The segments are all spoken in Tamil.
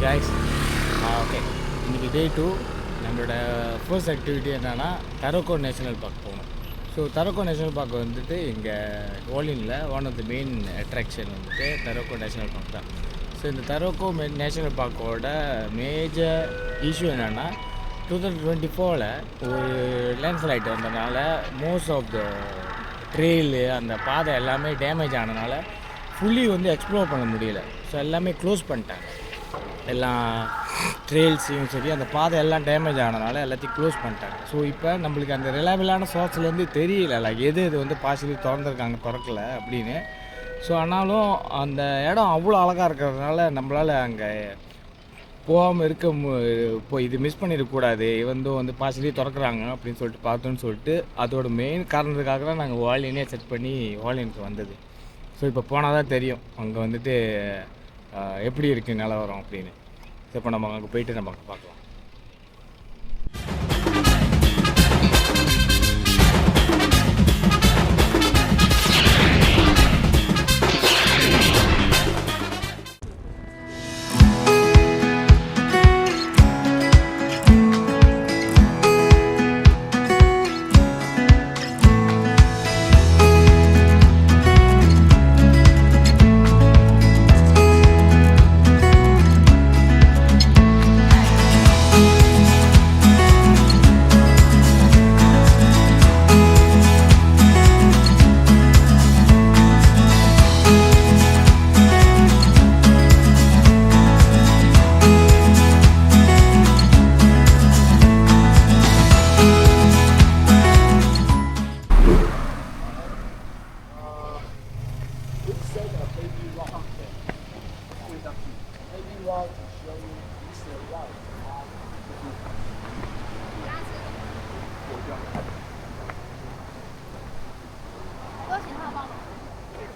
guys. ஓகே, இன்றைக்கி டே 2. நம்மளோட ஃபர்ஸ்ட் ஆக்டிவிட்டி என்னென்னா தரோக்கோ நேஷ்னல் பார்க் போகணும். ஸோ தரோக்கோ நேஷ்னல் பார்க் வந்துட்டு இங்கே ஓலினில் one of the main attraction வந்துட்டு தரோக்கோ நேஷ்னல் பார்க் தான். ஸோ இந்த தரோக்கோ நேஷ்னல் பார்க்கோட மேஜர் இஷ்யூ என்னென்னா 2024 ஒரு லேண்ட்ஸ்லைட் வந்ததுனால மோஸ்ட் ஆஃப் த ட்ரெயிலு அந்த பாதை எல்லாமே டேமேஜ் ஆனதுனால ஃபுல்லி வந்து எக்ஸ்ப்ளோர் பண்ண முடியல. ஸோ எல்லாமே க்ளோஸ் பண்ணிட்டாங்க. எல்லாம் ட்ரெயில்ஸையும் சரி அந்த பாதை எல்லாம் டேமேஜ் ஆனதுனால எல்லாத்தையும் க்ளோஸ் பண்ணிட்டாங்க. ஸோ இப்போ நம்மளுக்கு அந்த ரிலையபிளான சோர்ஸ்லேருந்து தெரியல எது வந்து பாசிட்டிவ் திறந்துருக்காங்க திறக்கல அப்படின்னு. ஸோ ஆனாலும் அந்த இடம் அவ்வளோ அழகாக இருக்கிறதுனால நம்மளால் அங்கே போகாமல் இப்போ இது மிஸ் பண்ணிடக்கூடாது, வந்து பாசிட்டிவ் திறக்கிறாங்க அப்படின்னு சொல்லிட்டு பார்த்தோன்னு சொல்லிட்டு அதோட மெயின் காரணத்துக்காக தான் நாங்கள் வாலினே செட் பண்ணி வாலினுக்கு வந்தது. ஸோ இப்போ போனால் தான் தெரியும் அங்கே வந்துட்டு எப்படி இருக்குது நிலவரம் அப்படின்னு. ஸோ இப்போ நம்ம அங்கே போயிட்டு நம்ம அங்கே பார்க்கலாம்.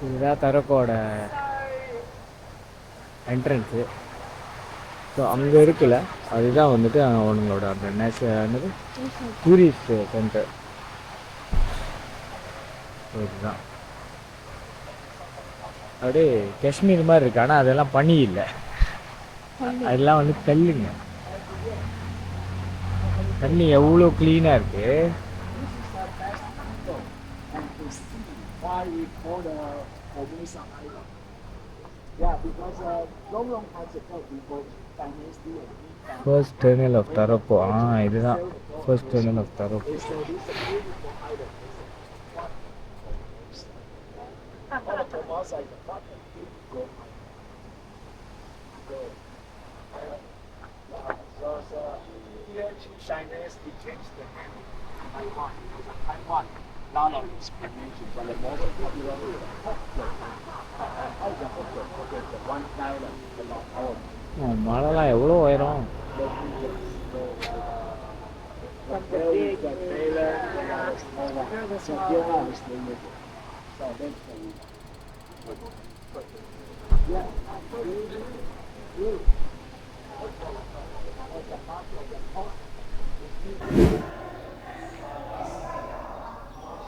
இதுதான் தரோக்கோட என்ட்ரன்ஸு. ஸோ அங்கே இருக்குல்ல அதுதான் வந்துட்டு அவங்களோட அந்த என்னது டூரிஸ்ட் சென்டர். இதுதான் அப்படியே காஷ்மீர் மாதிரி இருக்கு. ஆனால் அதெல்லாம் பனி இல்லை, அதெல்லாம் வந்து கல்லுங்க. தண்ணி எவ்வளோ க்ளீனாக இருக்கு. First terminal of Taroko. இதுதான் ஃபர்ஸ்ட் டெர்மினல் ஆஃப் தரோக்கோ. மழைலாம் எவ்வளோ உயரம்.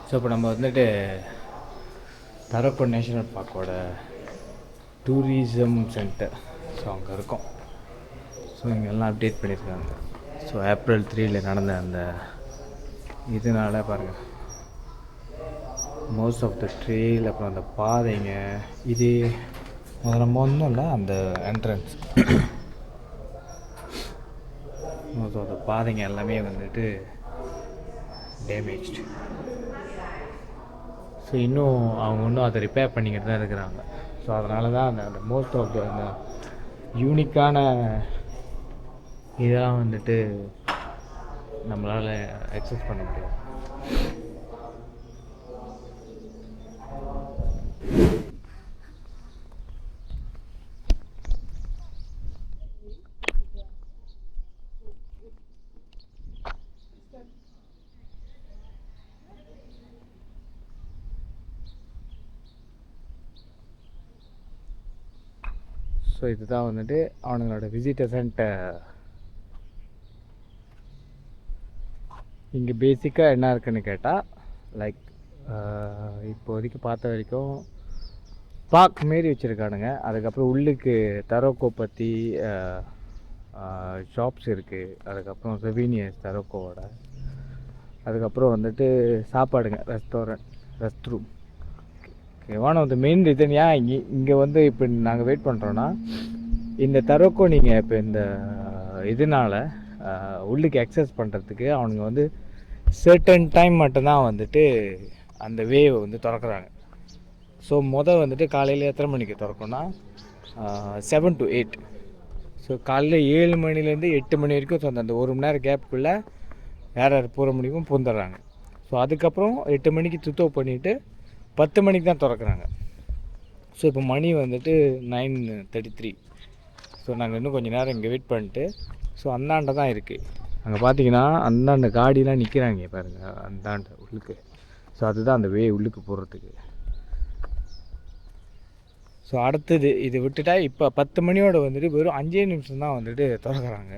ஸோ இப்போ நம்ம வந்துட்டு தரோக்கோ நேஷ்னல் பார்க்கோட டூரிசம் சென்டர். ஸோ அங்கே இருக்கோம். ஸோ இங்கெல்லாம் அப்டேட் பண்ணியிருக்காங்க. ஸோ ஏப்ரல் 3 நடந்த அந்த இதனால பாருங்கள் மோஸ்ட் ஆஃப் த ட்ரெயில், அப்புறம் அந்த பாதைங்க, இது நம்ம ஒன்றும் இல்லை அந்த என்ட்ரன்ஸ். மோஸ்ட் ஆஃப் த பாதைங்க எல்லாமே வந்துட்டு டேமேஜ்டு. ஸோ இன்னும் அவங்க இன்னும் அதை ரிப்பேர் பண்ணிக்கிட்டு தான் இருக்கிறாங்க. ஸோ அதனால தான் அந்த மோஸ்ட் ஆஃப் த அந்த யூனிக்கான இதெல்லாம் வந்துட்டு நம்மளால் அக்சஸ் பண்ண முடியும். ஸோ இதுதான் வந்துட்டு அவனுங்களோட விசிட்டர் சென்டர். இங்கே பேசிக்காக என்ன இருக்குன்னு கேட்டால் லைக் இப்போதைக்கு பார்த்த வரைக்கும் பார்க் மாரி வச்சுருக்கானுங்க. அதுக்கப்புறம் உள்ளுக்கு தரோக்கோ பற்றி ஷாப்ஸ் இருக்குது. அதுக்கப்புறம் செவீனியர்ஸ் தரோக்கோவோட. அதுக்கப்புறம் வந்துட்டு சாப்பாடுங்க, rest room. One of the main reason ஏன் இங்கே வந்து இப்போ நாங்கள் வெயிட் பண்ணுறோன்னா, இந்த தரோக்கோ நீங்கள் இப்போ இந்த இதனால் உள்ளுக்கு எக்ஸஸ் பண்ணுறதுக்கு அவனுங்க வந்து சர்டன் டைம் மட்டும்தான் வந்துட்டு அந்த வேவை வந்து திறக்கிறாங்க. ஸோ வந்துட்டு காலையில் எத்தனை மணிக்கு திறக்கும்னா 7 to 8. ஸோ காலையில் 7 மணிலேருந்து 8 மணி வரைக்கும் ஸோ அந்த 1 மணி நேரம் கேப்புக்குள்ளே யார் யார் போகிற முடியுமோ பூந்துடுறாங்க. ஸோ அதுக்கப்புறம் 8 மணிக்கு சுத்தம் பண்ணிவிட்டு 10 மணிக்கு தான் திறக்கிறாங்க. ஸோ இப்போ மணி வந்துட்டு 9:33. ஸோ நாங்கள் இன்னும் கொஞ்சம் நேரம் இங்கே வெயிட் பண்ணிட்டு ஸோ அந்தாண்ட தான் இருக்குது. அங்கே பார்த்தீங்கன்னா அந்தாண்ட காடிலாம் நிற்கிறாங்க பாருங்கள், அந்தாண்ட உள்ளுக்கு. ஸோ அதுதான் அந்த உள்ளுக்கு போகிறதுக்கு. ஸோ அடுத்தது இது விட்டுட்டா இப்போ 10 மணியோட வந்துட்டு வெறும் 5 நிமிஷம் தான் வந்துட்டு திறக்கிறாங்க,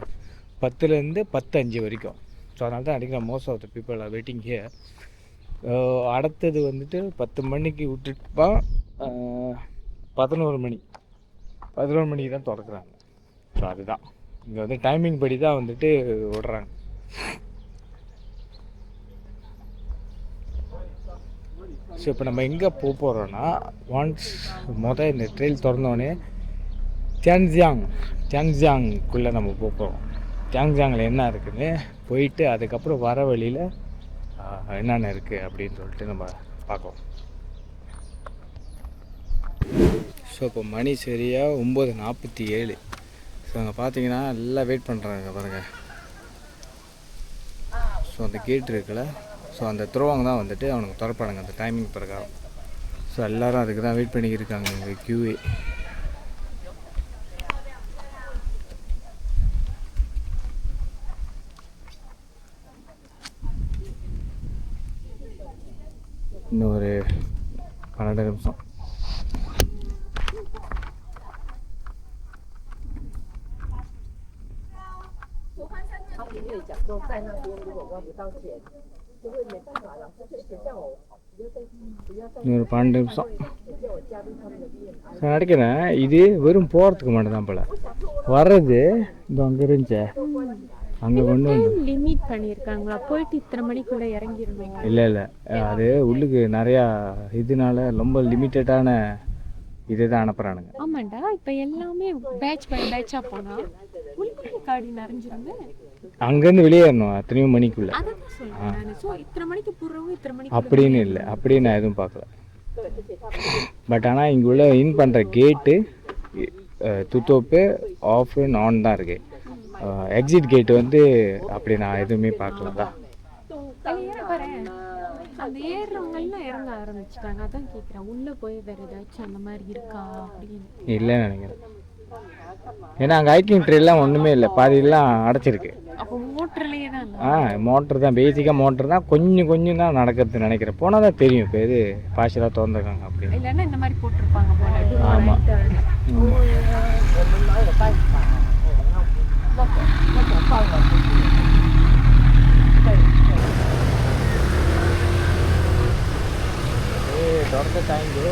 10லேருந்து 10:05 வரைக்கும். ஸோ அதனால தான் அடிக்கிற most of the people are waiting here. அடுத்தது வந்துட்டு 10 மணிக்கு விட்டுட்டுப்பா 11 மணிக்கு தான் திறக்கிறாங்க. ஸோ அதுதான் இங்கே வந்து டைமிங் படி தான் வந்துட்டு விடுறாங்க. ஸோ இப்போ நம்ம எங்கே போகிறோன்னா, ஒன்ஸ் இந்த ட்ரெயில் திறந்தோடனே தியாங்ஜியாங்குள்ளே நம்ம போகிறோம். தியாங்ஜியாங்கில் என்ன இருக்குதுன்னு போயிட்டு அதுக்கப்புறம் வர வழியில் என்னென்ன இருக்குது அப்படின்னு சொல்லிட்டு நம்ம பார்க்கலாம். ஸோ இப்போ மணி சரியாக 9:47. ஸோ அங்கே பார்த்தீங்கன்னா எல்லாம் வெயிட் பண்ணுறாங்க பாருங்கள். ஸோ அந்த கேட் இருக்குல்ல, ஸோ அந்த துறவங்க தான் வந்துட்டு அவனுக்கு திறப்பானுங்க அந்த டைமிங் பிரகாரம். ஸோ எல்லோரும் அதுக்கு தான் வெயிட் பண்ணிக்கிருக்காங்க இங்கே க்யூவே. இன்னும் ஒரு 12 நிமிஷம். இன்னொரு 12 நிமிஷம் நடக்கிறேன். இது வெறும் போகிறதுக்கு மட்டும் தான் போல, வர்றது இந்த அங்கே இருந்துச்சு அங்கே கொண்டு வந்து லிமிட் பண்ணியிருக்காங்களா? போயிட்டு இத்தனை மணிக்குள்ள இறங்கிருந்தீங்க? இல்லை அது உள்ளுக்கு நிறையா இதனால ரொம்ப லிமிட்டடான இதுதான் அனுப்புகிறானுங்க. ஆமாண்டா, இப்போ எல்லாமே பேட்ச் பை பேட்சாக போனால் உள்ளுக்குள்ளே காடி நிறைஞ்சிருங்க. அங்கேருந்து வெளியேறணும் அத்தனையும் மணிக்குள்ளே. அப்படின்னு இல்லை, அப்படியே நான் எதுவும் பார்க்கல. பட் ஆனால் இங்கே உள்ள இன் பண்ணுற கேட்டு துத்தோப்பு ஆஃப் அண்ட் ஆன் தான் இருக்குது. எக்ஸிட் கேட்டு வந்து அப்படி நான் எதுவுமே பார்க்கல தான். அந்த ஏறுறவங்கெல்லாம் இறங்க ஆரம்பிச்சிட்டாங்க. அதான் கேட்குறேன், உள்ளே போய் வேறு ஏதாச்சும் அந்த மாதிரி இருக்கா அப்படின்னு. இல்லைன்னு நினைக்கிறேன். ஏன்னா அங்கே ஹைக்கிங் ட்ரெயிலாம் ஒன்றுமே இல்லை, பாதியெல்லாம் அடைச்சிருக்கு. அப்போ மோட்டர்லேயே தான்? மோட்டர் தான், பேசிக்காக மோட்டர் தான். கொஞ்சம் தான் நடக்கிறது நினைக்கிறேன். போனால் தான் தெரியும் இப்போ எது பாஷலாக திறந்துருக்காங்க அப்படின்னு. இல்லைன்னா இந்த மாதிரி போட்டிருப்பாங்க போல. ஆமாம். தொடர்ந்து தேங்க்யூ.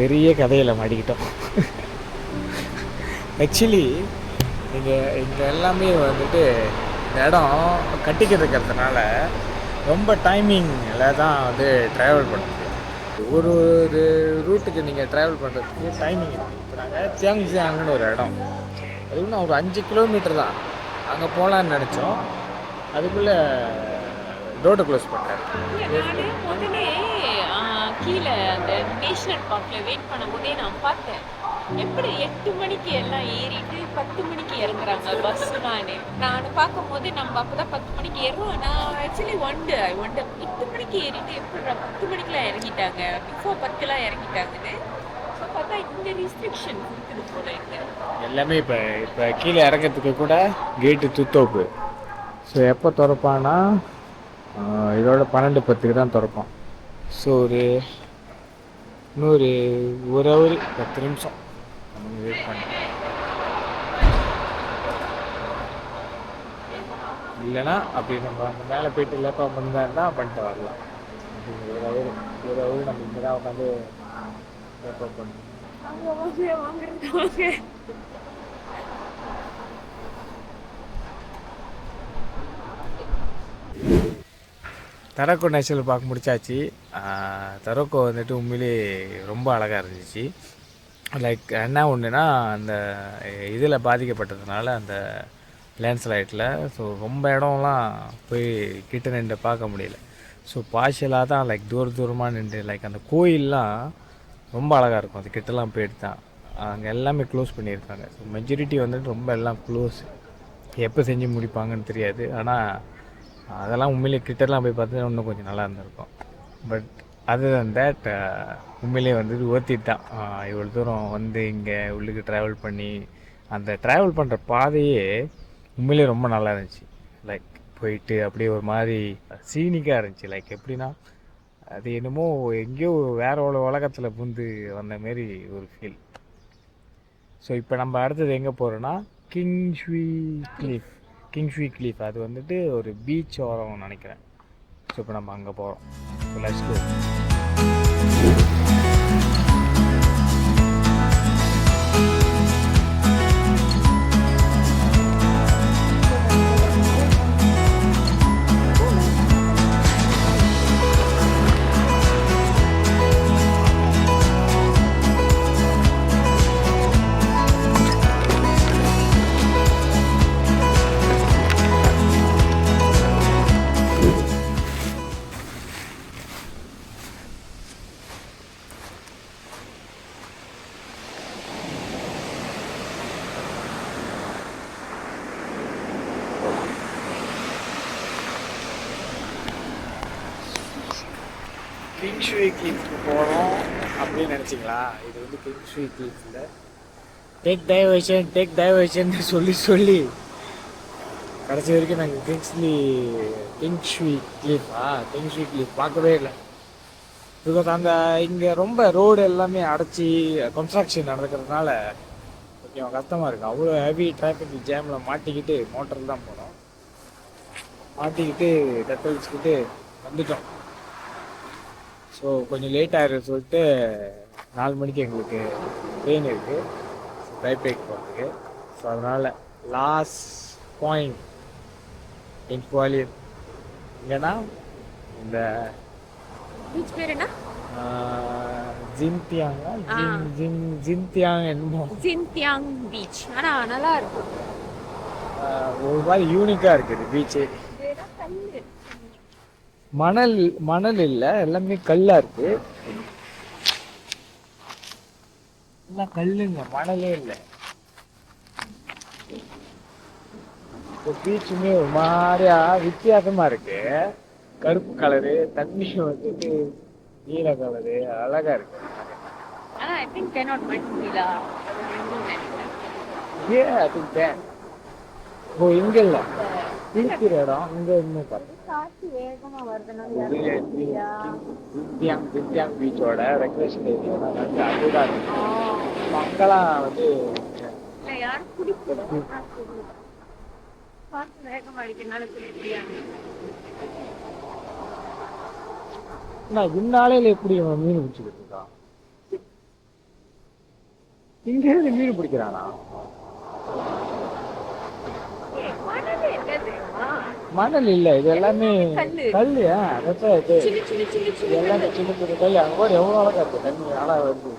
பெரிய கதையில் மாட்டிக்கிட்டோம். ஆக்சுவலி இங்கே எல்லாமே வந்துட்டு இந்த இடம் கட்டிக்கிட்டு இருக்கிறதுனால ரொம்ப டைமிங்கில் தான் வந்து ட்ராவல் பண்ண முடியும். ஒரு ரூட்டுக்கு நீங்கள் ட்ராவல் பண்ணுறதுக்கு டைமிங் இருக்குது. இப்போ நாங்கள் தியாங்ஜியாங்னு ஒரு இடம், அது இன்னும் ஒரு 5 கிலோமீட்டர் தான். அங்கே போகலான்னு நினச்சோம், அதுக்குள்ளே ரோட்டை க்ளோஸ் பண்ணிட்டாரு. நான் முதலே கீழே அந்த நேஷனல் பார்க்கில் வெயிட் பண்ணும்போதே நான் பார்த்தேன், எப்படி 8 மணிக்கு எல்லாம் ஏறிட்டு 10 மணிக்கு இறங்குறாங்க பஸ்ஸுலான்னு. நான் பார்க்கும்போது நம்ம அப்போ தான் 10 மணிக்கு ஏறுவோம். நான் ஆக்சுவலி ஐ ஒண்டு 8 மணிக்கு ஏறிட்டு எப்படி 10 மணிக்கெலாம் இறங்கிட்டாங்க, பிஃபோர் 10லாம் இறங்கிட்டாங்கன்னு. ஸோ பார்த்தா இந்த ரிஸ்ட்ரிக்ஷன் இருக்குது போல இருக்கு எல்லாமே. இப்போ கீழே இறங்கிறதுக்கு கூட கேட்டு துத்தோப்பு. ஸோ எப்போ திறப்பான்னா இதோட 12:10 தான் திறப்பான். ஸோ இன்னொரு ஒரு ஹவர் 10 நிமிஷம் நம்ம வெயிட் பண்ண. இல்லைன்னா அப்படி நம்ம அந்த மேலே போயிட்டு லேப்பாக பண்ணா பண்ணிட்டு வரலாம். ஒரு ஹவர் நம்ம இங்கே தான் உட்காந்து லேப்பாக பண்ணணும். தரக்கோ நேஷனல் பார்க் முடிச்சாச்சு. தரக்கோ வந்துட்டு உண்மையிலே ரொம்ப அழகாக இருந்துச்சு. லைக் என்ன ஒன்றுனா, அந்த இதில் பாதிக்கப்பட்டதுனால அந்த லேண்ட்ஸ்லைட்டில் ஸோ ரொம்ப இடம்லாம் போய் கிட்ட நின்று பார்க்க முடியல. ஸோ பார்ஷியலாக தான் லைக் தூரமாக நின்று, லைக் அந்த கோயிலெலாம் ரொம்ப அழகாக இருக்கும். அது கிட்டலாம் போயிட்டு தான் அங்கே எல்லாமே க்ளோஸ் பண்ணியிருக்காங்க. ஸோ மெஜாரிட்டி வந்துட்டு ரொம்ப எல்லாம் க்ளோஸ், எப்போ செஞ்சு முடிப்பாங்கன்னு தெரியாது. ஆனால் அதெல்லாம் உண்மையிலே கிட்டலாம் போய் பார்த்தா இன்னும் கொஞ்சம் நல்லா இருந்திருக்கும். பட் அதர் தன் தேட் உண்மையிலே வந்துட்டு ஒர்த்திட் தான். இவ்வளோ தூரம் வந்து இங்கே உள்ளுக்கு ட்ராவல் பண்ணி அந்த ட்ராவல் பண்ணுற பாதையே உண்மையிலே ரொம்ப நல்லா இருந்துச்சு. லைக் போயிட்டு அப்படியே ஒரு மாதிரி சீனிக்காக இருந்துச்சு. லைக் எப்படின்னா, அது என்னமோ எங்கேயோ வேற உலகத்தில் புந்து வந்த மாரி ஒரு ஃபீல். ஸோ இப்போ நம்ம அடுத்தது எங்கே போகிறோன்னா கிங்ஸ்வி கிளீஃப். அது வந்துட்டு ஒரு பீச் ஓரம் நினைக்கிறேன். ஸோ இப்போ நம்ம அங்கே போகிறோம். Let's go. கிங்ஸ்வி கிளீஃப்க்கு போகிறோம் அப்படின்னு நினச்சிங்களா? இது வந்து கிங்ஸ்வி கிளீஃபில் டேக் டைவர்ஷன் சொல்லி கடைசி வரைக்கும் நாங்கள் கிங்ஸ்வி கிளீஃப் பார்க்கவே இல்லை. பிகாஸ் அந்த இங்கே ரொம்ப ரோடு எல்லாமே அடைச்சி கன்ஸ்ட்ரக்ஷன் நடக்கிறதுனால கொஞ்சம் கஷ்டமாக இருக்குது. அவ்வளோ ஹெவி டிராஃபிக் ஜாமில் மாட்டிக்கிட்டு மோட்டரில் தான் போனோம். மாட்டிக்கிட்டு தத்தளிச்சுக்கிட்டு வந்துட்டோம். ஸோ கொஞ்சம் லேட் ஆகிடும் சொல்லிட்டு 4 மணிக்கு எங்களுக்கு ட்ரெயின் இருக்குது டைபேக் போகிறதுக்கு. ஸோ அதனால் லாஸ்ட் பாயிண்ட் என் குவாலியர் இங்கன்னா இந்த பீச் பேர் என்ன? ஜின்தியாங் என்னமோ ஜின்தியாங் பீச். ஆனால் நல்லா இருக்கும், ஒரு மாதிரி யூனிக்காக இருக்குது பீச்சு. மணல் இல்லை, எல்லாமே கல்லா இருக்கு. எல்லாம் கல்லுங்க, மணலே இல்லை. பீச்சுமே ஒரு மாதிரியா வித்தியாசமா இருக்கு. கருப்பு கலரு, தண்ணி வந்துட்டு நீல கலரு, அழகா இருக்கு. ஓ இங்க இல்ல இருக்கிற இடம் இங்க இன்னும் ஜின்தியாங் பீச்சோட ரெக்ரேஷன் ஏரியா வந்து அதுதான். அங்கெல்லாம் வந்து இந்நாளையில எப்படி மீன் பிடிச்சிக்கிட்டு இருக்கான்? இங்கேருந்து மீன் பிடிக்கிறானா? மணல் என்ன தெரியுமா? மணல் இல்லை, இது எல்லாமே கல்லு. கல்லு. அதான் இது சின்ன சின்ன சின்ன இது சின்ன எல்லாமே கல்லு. சின்ன சின்ன கல். அங்கே கூட எவ்வளோ அழகா இருக்கு தண்ணி, அழகா வருது.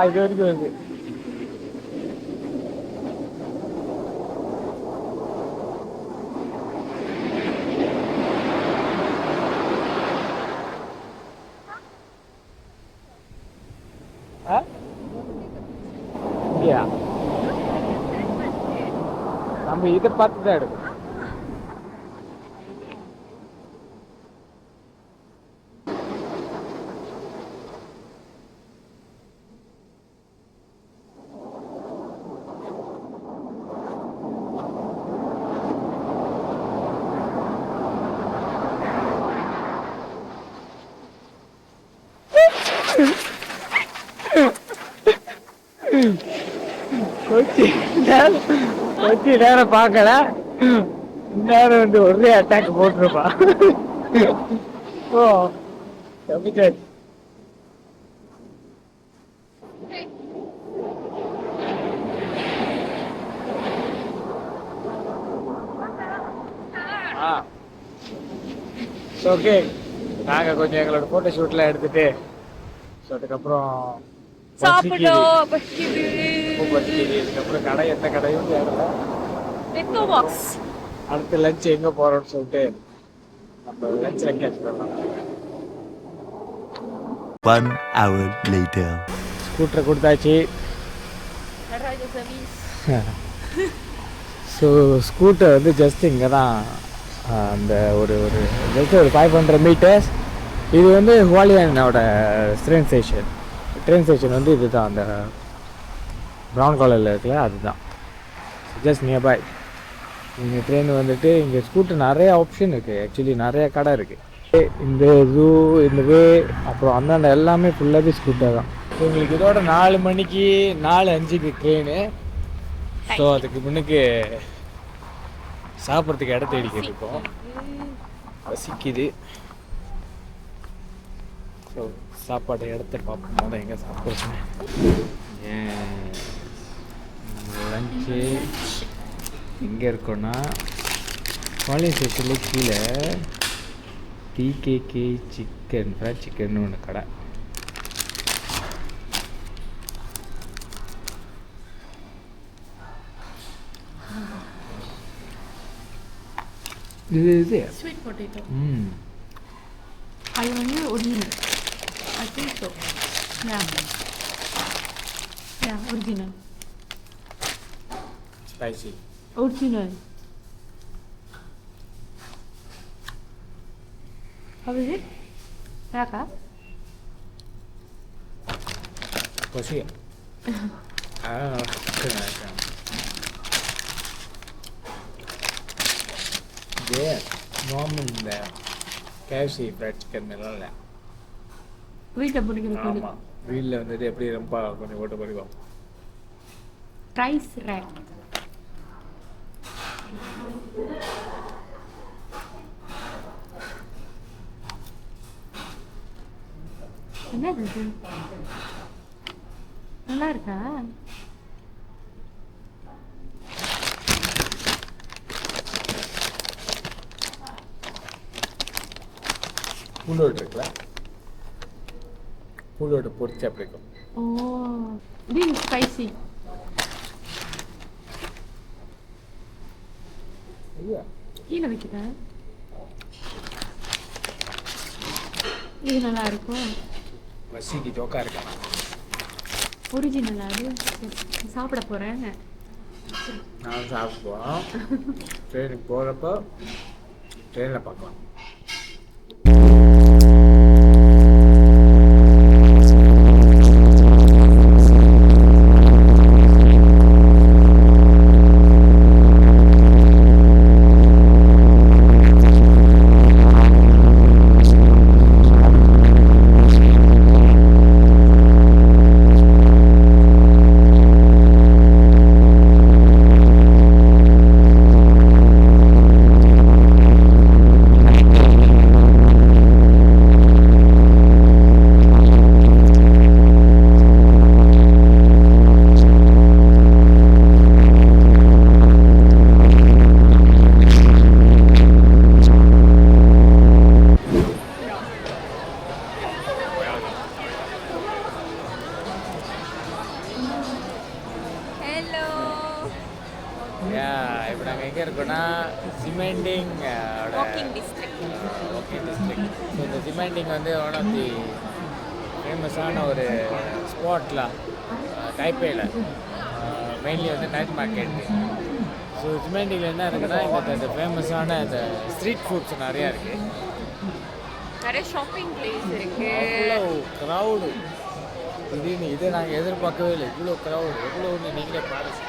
இது வரைக்கும் வருது. இல்லையா? நம்ம இதை பார்த்து தான் எடுக்கணும். கொச்சி நேரம் பார்க்கல, நேரம் வந்து ஒரே அட்டாக் போட்டுருப்பா. ஓ தப்பிச்சாச்சு. ஓகே, நாங்கள் கொஞ்சம் எங்களோட ஃபோட்டோ ஷூட்லாம் எடுத்துட்டு ஸோ அதுக்கப்புறம் சாப்பிடும் பசிக்குது. இதுக்கப்புறம் கடை எந்த கடையும் தேடல. Echo box. அடுத்து லஞ்ச் எங்கே போகிறோம்னு சொல்லிட்டு நம்ம லஞ்சில் கேட்ச் பண்ணலாம். 1 hour later. ஸ்கூட்டரை கொடுத்தாச்சு. நடராஜ சர்வீஸ். ஸோ ஸ்கூட்டர் வந்து ஜஸ்ட் இங்கே தான் அந்த ஒரு ஜஸ்ட் ஒரு 500 மீட்டர்ஸ். இது வந்து ஹுவாலியனோட ட்ரெயின் ஸ்டேஷன் வந்து இதுதான், அந்த ப்ரௌன் கலரில் இருக்குல்ல அதுதான், ஜஸ்ட் நியர்பை. இங்கே ட்ரெயின் வந்துட்டு இங்கே ஸ்கூட்டர் நிறைய ஆப்ஷன் இருக்குது. ஆக்சுவலி நிறைய கடை இருக்குது. இந்த ஜூ, இந்த வே, அப்புறம் அந்தாண்ட எல்லாமே ஃபுல்லாகவே ஸ்கூட்டர் தான். ஸோ உங்களுக்கு இதோட 4 மணிக்கு 4:05க்கு ட்ரெயின். ஸோ அதுக்கு முன்னுக்கு சாப்பிட்றதுக்கு இடம் தேடிக்கிட்டு இருக்கோம். பசிக்குது. ஸோ சாப்பாடு இடத்த பார்ப்போம். போது எங்கே சாப்பிட்றோம். லஞ்சு எங்கே இருக்கோன்னா காலேஜ் ஸ்டேஷனில் கீழே டிகேகே சிக்கன் ஃப்ரைட் சிக்கன் ஒன்று கடை. இது Sweet potato. அது வந்து original. I think so. Yeah, original. Spicy. Original. How is it? Raka? பசி. இது நார்மல் இந்த கேஎஃப்சி ஃப்ரைட் சிக்கன் மாதிரிலாம் இல்லை. வீட்டில் பிடிக்கிறது. ஆமாம், வீட்டில் வந்துட்டு எப்படி ரொம்ப கொஞ்சம் போட்டு படிப்போம். Rice rack. என்னது இது? நல்லா இருக்கா? பூண்டோடு இருக்குல்ல, பூண்டோடு பொரிச்சு அப்படி இருக்கும். ஓ, இது ஸ்பைசி. கீழே வைக்கிறேன். இது நல்லா இருக்கும். பசிக்கு ஜோக்கா இருக்கா? ஒரிஜினல் அது. சாப்பிட போகிறேன். நான் சாப்பிட்டு போகிறோம். ட்ரெயினுக்கு போகிறப்போ ட்ரெயினில் பார்க்கலாம். என்னன்னா cementing walking district. Walking district. So இந்த சிமெண்டிங் வந்து ஒன் ஆஃப் தி ஃபேமஸான ஒரு ஸ்பாட்லாம் டைப்பேயில் மெயின்லி வந்து நைட் மார்க்கெட். ஸோ சிமெண்டிங்கில் என்ன இருக்குன்னா இந்த ஃபேமஸான இந்த ஸ்ட்ரீட் ஃபுட்ஸ் நிறையா இருக்குது. நிறைய ஷாப்பிங் பிளேஸ் இருக்கு. அவ்வளோ க்ரௌடு. திடீர்னு இதை நாங்கள் எதிர்பார்க்கவே இல்லை, இவ்வளோ க்ரௌடு எவ்வளோன்னு நீங்களே பாருங்க.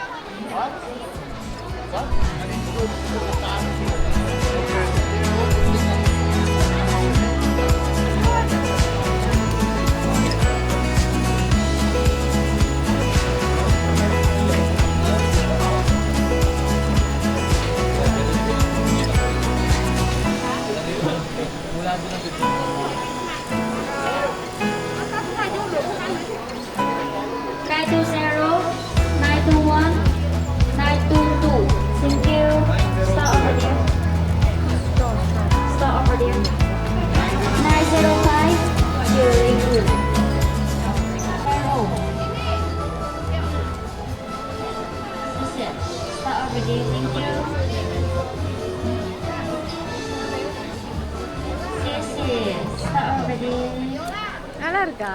நல்லா இருக்கா?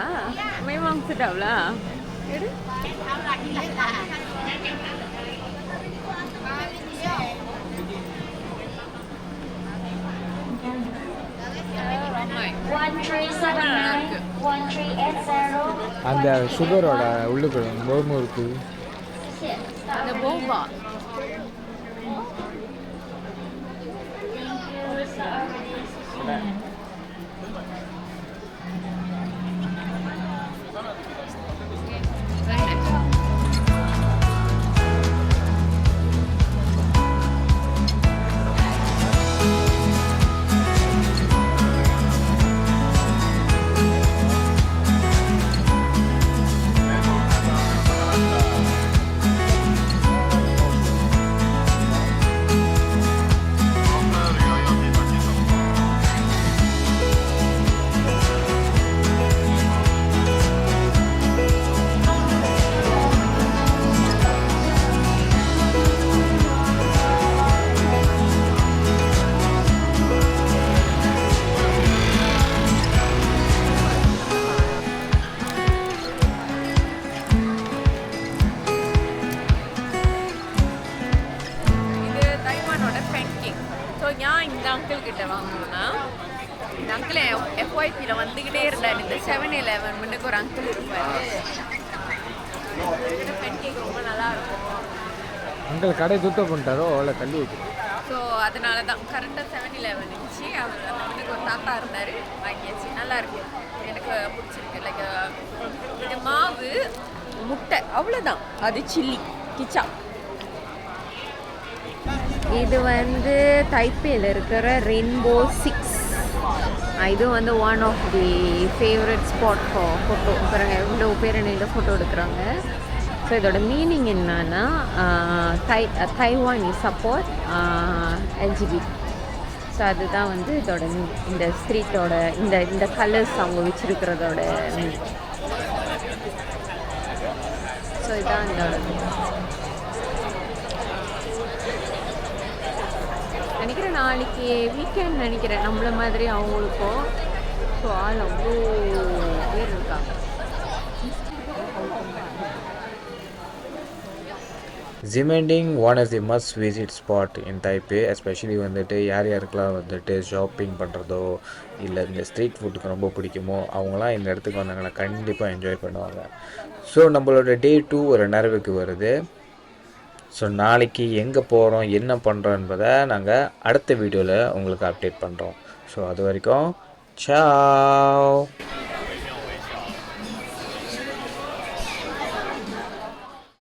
memang sedap lah. Edu? அந்த சுகரோட உள்ளுக்கு முறுமுறுப்பு. அந்த போபா. அங்கிள் கிட்ட வாங்கணும்னா இந்த அங்கிள் எஃப்ஒய்பியில் வந்துக்கிட்டே இருந்தார். இந்த 7-Eleven முன்னுக்கு ஒரு அங்கிள் இருப்பார். பென் கேக் ரொம்ப நல்லா இருக்கும். அங்கிள் கடை சுத்தம் பண்ணிட்டாரோ அவ்வளோ தள்ளி வைக்கிறோம். ஸோ அதனால தான் கரெக்டாக 7-Eleven இருந்துச்சு. அவர் அந்த முன்னுக்கு ஒரு தாத்தா இருந்தார், வாங்கியாச்சு. நல்லா இருக்கு, எனக்கு பிடிச்சிருக்கு. லைக் இது மாவு முட்டை அவ்வளோதான், அது சில்லி கிச்சா. இது வந்து தைப்பேயில் இருக்கிற ரெயின்போ 6. இது வந்து one of the favourite spot for photo. பாருங்க எவ்வளோ பேர் நின்று ஃபோட்டோ எடுக்கிறாங்க. ஸோ இதோட மீனிங் என்னன்னா Taiwan is support LGBT. So அதுதான் வந்து இதோட இந்த ஸ்ட்ரீட்டோட இந்த கலர்ஸ் அவங்க வச்சுருக்கிறதோட மீனிங். ஸோ இதுதான் இதோட நினைக்கிறேன். நாளைக்கு வீக்கெண்ட் நினைக்கிறேன் நம்மள மாதிரி அவங்களுக்கும். ஸோ ஆள் அவ்வளோ பேர் இருக்காங்க. Ximending one of the must visit spot in Taipei. Especially வந்துட்டு யார் யாருக்கெல்லாம் வந்துட்டு ஷாப்பிங் பண்ணுறதோ இல்லை இந்த ஸ்ட்ரீட் ஃபுட்டுக்கு ரொம்ப பிடிக்குமோ அவங்களாம் இந்த இடத்துக்கு வந்தாங்கன்னா கண்டிப்பாக என்ஜாய் பண்ணுவாங்க. ஸோ நம்மளோட டே 2 ஒரு நிறைவுக்கு வருது. ஸோ நாளைக்கு எங்கே போகிறோம் என்ன பண்ணுறோம் என்பதை நாங்கள் அடுத்த வீடியோவில் உங்களுக்கு அப்டேட் பண்ணுறோம். ஸோ அது வரைக்கும் சாவ்.